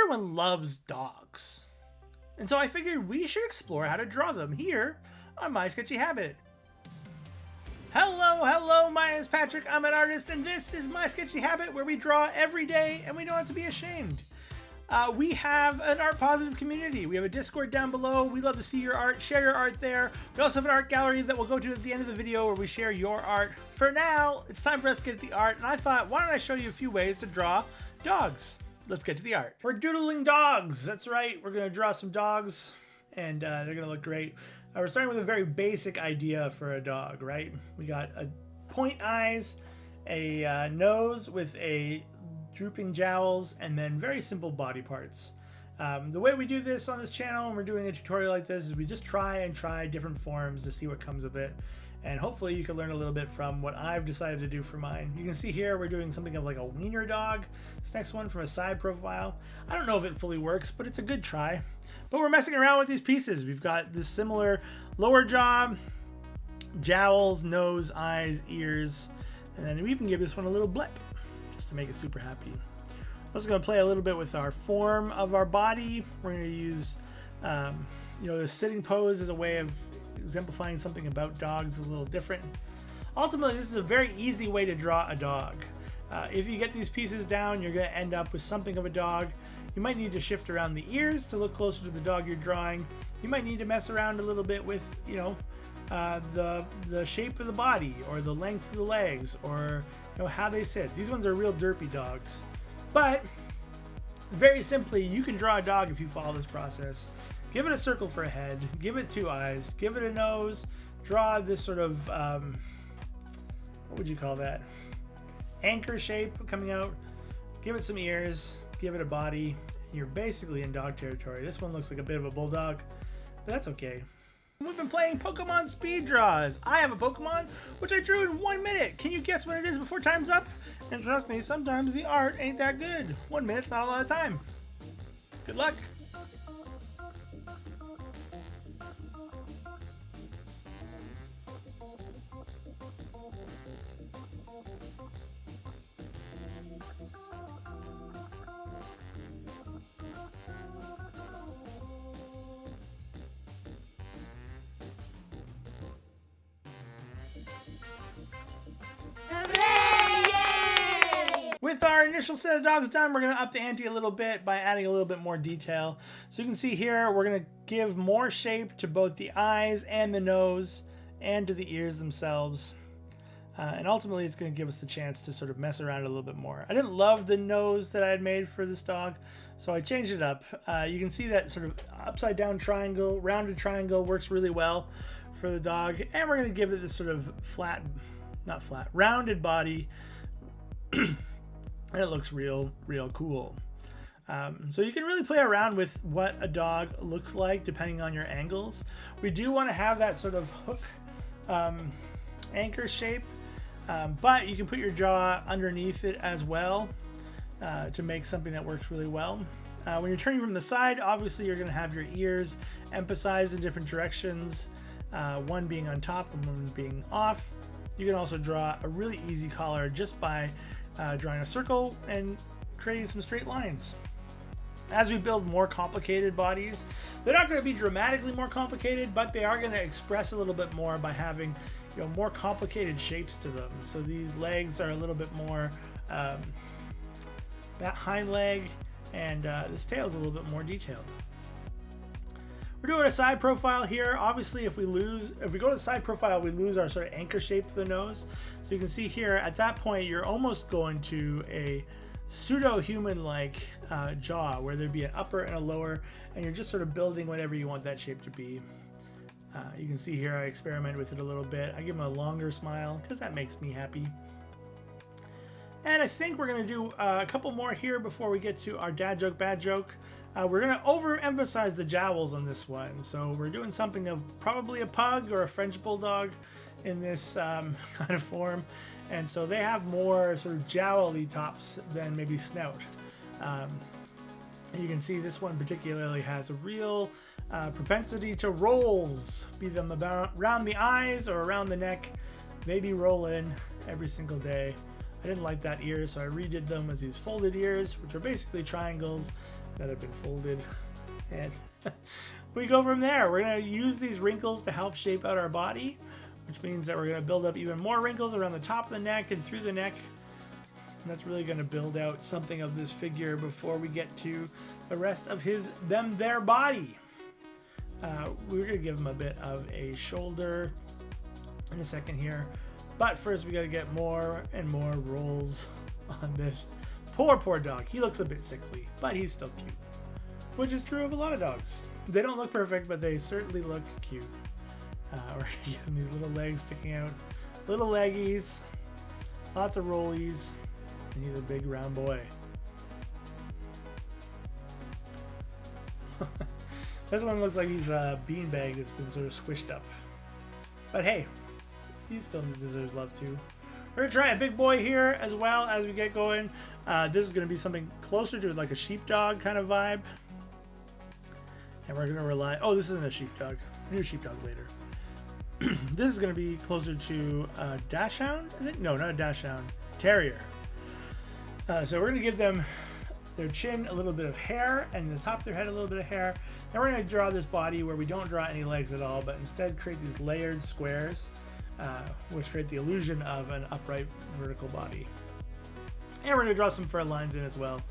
Everyone loves dogs. And so I figured we should explore how to draw them here on My Sketchy Habit. Hello, my name is Patrick, I'm an artist, and this is My Sketchy Habit, where we draw every day and we don't have to be ashamed. We have an art positive community. We have a Discord down below. We love to see your art, share your art there. We also have an art gallery that we'll go to at the end of the video where we share your art. For now, it's time for us to get to the art, and I thought, why don't I show you a few ways to draw dogs? Let's get to the art. We're doodling dogs. That's right. We're going to draw some dogs, and they're going to look great. We're starting with a very basic idea for a dog, right? We got a point eyes, a nose with a drooping jowls, and then very simple body parts. The way we do this on this channel when we're doing a tutorial like this is we just try different forms to see what comes of it. And hopefully you can learn a little bit from what I've decided to do for mine. You can see here we're doing something of like a wiener dog. This next one from a side profile. I don't know if it fully works, but it's a good try. But we're messing around with these pieces. We've got this similar lower jaw, jowls, nose, eyes, ears, and then we even give this one a little blip just to make it super happy. Also going to play a little bit with our form of our body. We're going to use the sitting pose as a way of exemplifying something about dogs a little different. Ultimately, this is a very easy way to draw a dog. If you get these pieces down, you're going to end up with something of a dog. You might need to shift around the ears to look closer to the dog you're drawing. You might need to mess around a little bit with, the shape of the body or the length of the legs or how they sit. These ones are real derpy dogs. But very simply, you can draw a dog if you follow this process. Give it a circle for a head, give it two eyes, give it a nose, draw this sort of, what would you call that? Anchor shape coming out, give it some ears, give it a body. You're basically in dog territory. This one looks like a bit of a bulldog, but that's okay. We've been playing Pokemon speed draws. I have a Pokemon which I drew in 1 minute. Can you guess what it is before time's up? And trust me, sometimes the art ain't that good. 1 minute's not a lot of time. Good luck. With our initial set of dogs done, we're going to up the ante a little bit by adding a little bit more detail. So you can see here, we're going to give more shape to both the eyes and the nose and to the ears themselves. And ultimately, it's going to give us the chance to sort of mess around a little bit more. I didn't love the nose that I had made for this dog, so I changed it up. You can see that sort of upside down triangle, rounded triangle works really well for the dog. And we're going to give it this sort of rounded body. And it looks real cool. So you can really play around with what a dog looks like depending on your angles. We do want to have that sort of hook anchor shape, but you can put your jaw underneath it as well to make something that works really well. When you're turning from the side, obviously you're going to have your ears emphasized in different directions, one being on top and one being off. You can also draw a really easy collar just by drawing a circle and creating some straight lines. As we build more complicated bodies, they're not going to be dramatically more complicated, but they are going to express a little bit more by having more complicated shapes to them. So these legs are a little bit more that hind leg, and this tail is a little bit more detailed. We're doing a side profile here. Obviously, if we go to the side profile, we lose our sort of anchor shape for the nose. So you can see here, at that point, you're almost going to a pseudo-human-like jaw, where there'd be an upper and a lower, and you're just sort of building whatever you want that shape to be. You can see here, I experiment with it a little bit. I give him a longer smile, because that makes me happy. And I think we're going to do a couple more here before we get to our dad joke, bad joke. We're going to overemphasize the jowls on this one. So we're doing something of probably a pug or a French bulldog in this kind of form. And so they have more sort of jowly tops than maybe snout. You can see this one particularly has a real propensity to rolls, be them around the eyes or around the neck, maybe roll in every single day. I didn't like that ear, so I redid them as these folded ears, which are basically triangles that have been folded. And we go from there. We're going to use these wrinkles to help shape out our body, which means that we're going to build up even more wrinkles around the top of the neck and through the neck. And that's really going to build out something of this figure before we get to the rest of their body. We're going to give him a bit of a shoulder in a second here. But first we got to get more and more rolls on this poor dog. He looks a bit sickly, but he's still cute, which is true of a lot of dogs. They don't look perfect, but they certainly look cute. We're giving these little legs sticking out, little leggies, lots of rollies, and he's a big round boy. This one looks like he's a beanbag that's been sort of squished up. But hey, he still deserves love too. We're gonna try a big boy here as well as we get going. This is gonna be something closer to like a sheepdog kind of vibe. And we're gonna rely, oh, this isn't a sheepdog. New sheepdog later. This is gonna be closer to a dachshund, I think? No, not a dachshund, terrier. So we're gonna give them their chin a little bit of hair and the top of their head a little bit of hair. Then we're gonna draw this body where we don't draw any legs at all, but instead create these layered squares, which create the illusion of an upright vertical body. And we're gonna draw some fur lines in as well,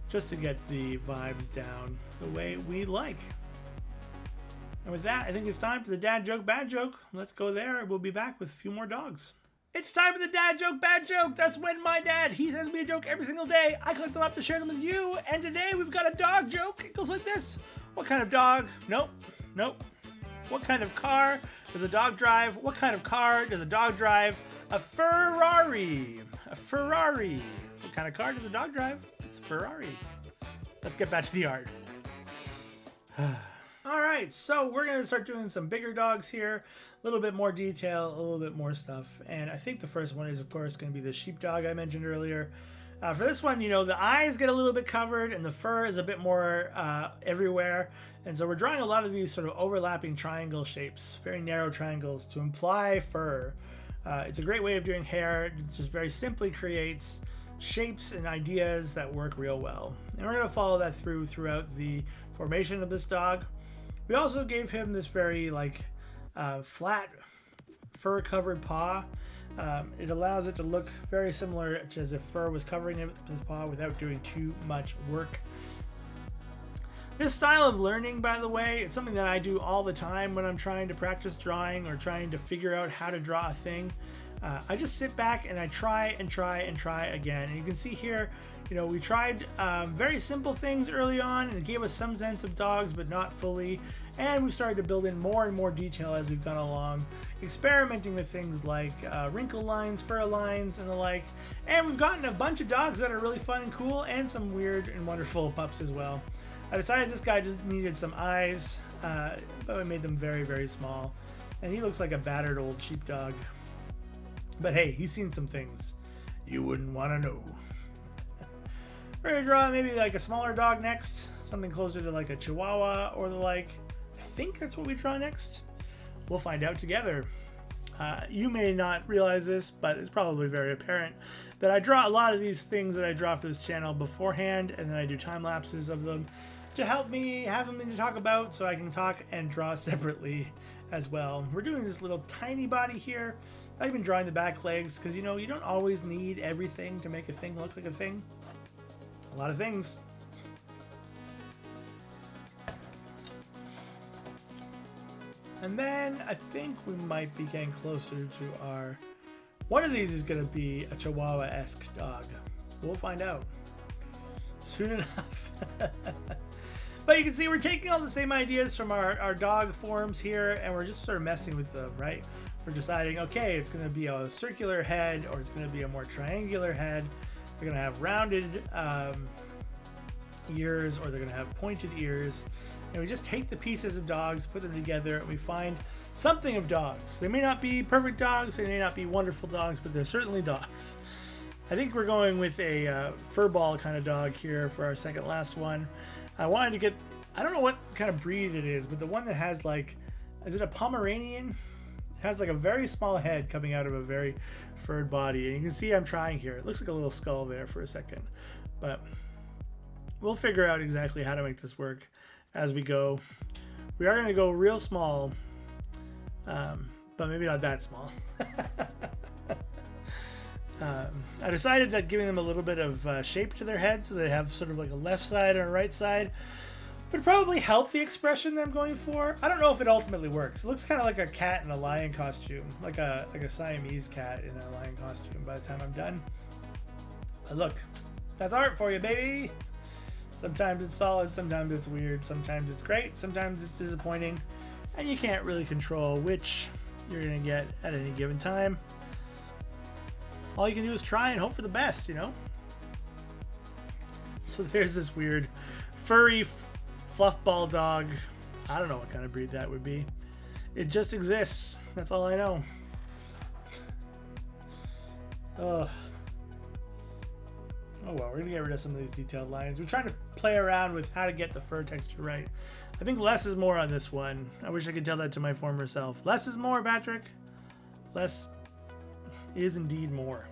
just to get the vibes down the way we like. And with that, I think it's time for the dad joke, bad joke. Let's go there. We'll be back with a few more dogs. It's time for the dad joke, bad joke. That's when my dad, he sends me a joke every single day. I collect them up to share them with you. And today we've got a dog joke. It goes like this. What kind of dog? Nope. What kind of car does a dog drive? What kind of car does a dog drive? A Ferrari. A Ferrari. What kind of car does a dog drive? It's a Ferrari. Let's get back to the art. All right, so we're going to start doing some bigger dogs here, a little bit more detail, a little bit more stuff. And I think the first one is, of course, going to be the sheepdog I mentioned earlier. For this one, you know, the eyes get a little bit covered and the fur is a bit more everywhere. And so we're drawing a lot of these sort of overlapping triangle shapes, very narrow triangles to imply fur. It's a great way of doing hair. It just very simply creates shapes and ideas that work real well. And we're going to follow that throughout the formation of this dog. We also gave him this very flat fur covered paw. It allows it to look very similar to as if fur was covering his paw without doing too much work. This style of learning, by the way, it's something that I do all the time when I'm trying to practice drawing or trying to figure out how to draw a thing. I just sit back and I try again. And you can see here, you know, we tried very simple things early on and it gave us some sense of dogs, but not fully. And we started to build in more and more detail as we've gone along, experimenting with things like wrinkle lines, fur lines, and the like. And we've gotten a bunch of dogs that are really fun and cool, and some weird and wonderful pups as well. I decided this guy just needed some eyes, but I made them very, very small. And he looks like a battered old sheepdog. But hey, he's seen some things you wouldn't want to know. We're going to draw maybe like a smaller dog next, something closer to like a Chihuahua or the like. I think that's what we draw next. We'll find out together. You may not realize this, but it's probably very apparent that I draw a lot of these things that I draw for this channel beforehand, and then I do time lapses of them to help me have something to talk about so I can talk and draw separately as well. We're doing this little tiny body here. I've been drawing the back legs because, you know, you don't always need everything to make a thing look like a thing. A lot of things. And then I think we might be getting closer to our... One of these is going to be a Chihuahua-esque dog. We'll find out soon enough. But you can see we're taking all the same ideas from our dog forms here, and we're just sort of messing with them, right? We're deciding, okay, it's going to be a circular head, or it's going to be a more triangular head. They're going to have rounded ears, or they're going to have pointed ears. And we just take the pieces of dogs, put them together, and we find something of dogs. They may not be perfect dogs, they may not be wonderful dogs, but they're certainly dogs. I think we're going with a furball kind of dog here for our second last one. I wanted to get, I don't know what kind of breed it is, but the one that has like, is it a Pomeranian? It has like a very small head coming out of a very furred body. And you can see I'm trying here. It looks like a little skull there for a second. But we'll figure out exactly how to make this work as we go. We are going to go real small, but maybe not that small. I decided that giving them a little bit of shape to their head, so they have sort of like a left side and a right side, would probably help the expression that I'm going for. I don't know if it ultimately works. It looks kind of like a cat in a lion costume, like a Siamese cat in a lion costume by the time I'm done. But look, that's art for you, baby. Sometimes it's solid, sometimes it's weird, sometimes it's great, sometimes it's disappointing, and you can't really control which you're gonna get at any given time. All you can do is try and hope for the best, you know? So there's this weird furry fluffball dog. I don't know what kind of breed that would be. It just exists. That's all I know. Oh well, we're gonna get rid of some of these detailed lines. We're trying to play around with how to get the fur texture right. I think less is more on this one. I wish I could tell that to my former self. Less is more, Patrick. Less is indeed more.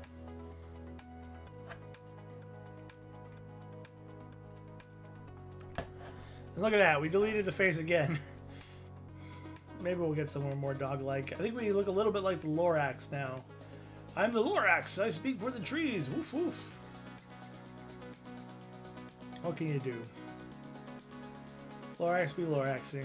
And look at that, we deleted the face again. Maybe we'll get somewhere more dog-like. I think we look a little bit like the Lorax now. I'm the Lorax, I speak for the trees. Woof woof. What can you do? Lorax be Loraxing.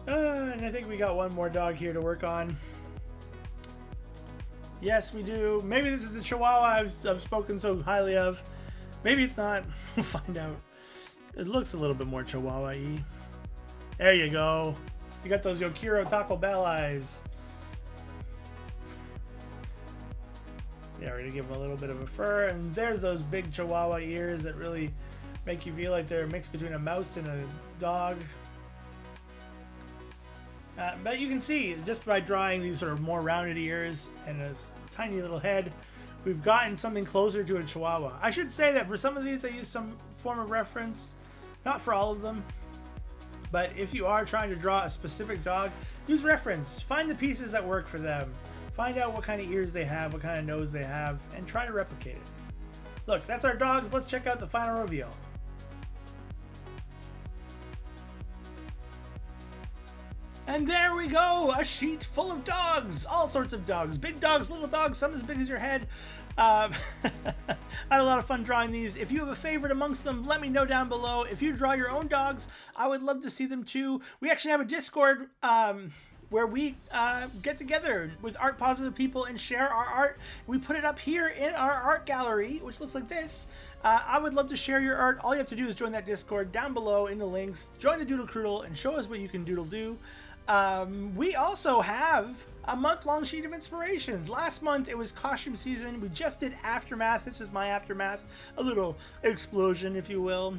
And I think we got one more dog here to work on. Yes, we do. Maybe this is the Chihuahua I've spoken so highly of. Maybe it's not. We'll find out. It looks a little bit more Chihuahua-y. There you go. You got those Yokiro Taco Bell eyes. Yeah, we're gonna give them a little bit of a fur, and there's those big Chihuahua ears that really make you feel like they're a mix between a mouse and a dog. But you can see, just by drawing these sort of more rounded ears and a tiny little head, we've gotten something closer to a Chihuahua. I should say that for some of these I use some form of reference, not for all of them. But if you are trying to draw a specific dog, use reference. Find the pieces that work for them. Find out what kind of ears they have, what kind of nose they have, and try to replicate it. Look, that's our dogs. Let's check out the final reveal. And there we go, a sheet full of dogs, all sorts of dogs, big dogs, little dogs, some as big as your head. I had a lot of fun drawing these. If you have a favorite amongst them, let me know down below. If you draw your own dogs, I would love to see them too. We actually have a Discord where we get together with art positive people and share our art. We put it up here in our art gallery, which looks like this. I would love to share your art. All you have to do is join that Discord down below in the links. Join the Doodle Croodle and show us what you can doodle do. We also have a month-long sheet of inspirations. Last month it was costume season. We just did Aftermath. This is my Aftermath, a little explosion, if you will.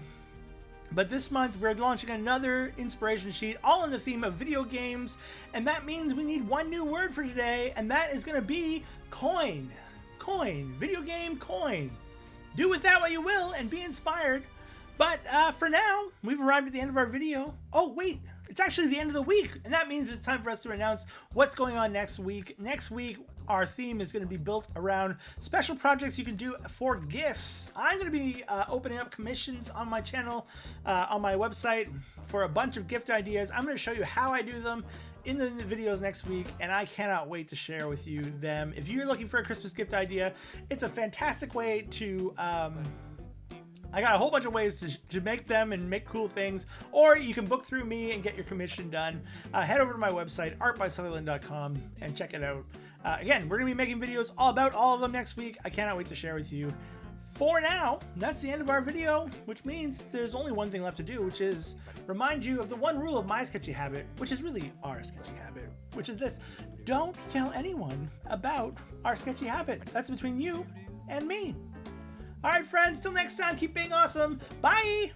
But this month we're launching another inspiration sheet, all on the theme of video games, and that means we need one new word for today, and that is going to be coin. Coin. Video game coin. Do with that what you will and be inspired. But for now, we've arrived at the end of our video. Oh, wait. It's actually the end of the week, and that means it's time for us to announce what's going on next week. Next week, our theme is going to be built around special projects you can do for gifts. I'm going to be opening up commissions on my channel, on my website, for a bunch of gift ideas. I'm going to show you how I do them in the videos next week, and I cannot wait to share with you them. If you're looking for a Christmas gift idea, it's a fantastic way to... I got a whole bunch of ways to make them and make cool things, or you can book through me and get your commission done. Head over to my website, artbysutherland.com, and check it out. Again, we're going to be making videos all about all of them next week. I cannot wait to share with you. For now, that's the end of our video, which means there's only one thing left to do, which is remind you of the one rule of my sketchy habit, which is really our sketchy habit, which is this: don't tell anyone about our sketchy habit. That's between you and me. All right, friends, till next time, keep being awesome. Bye!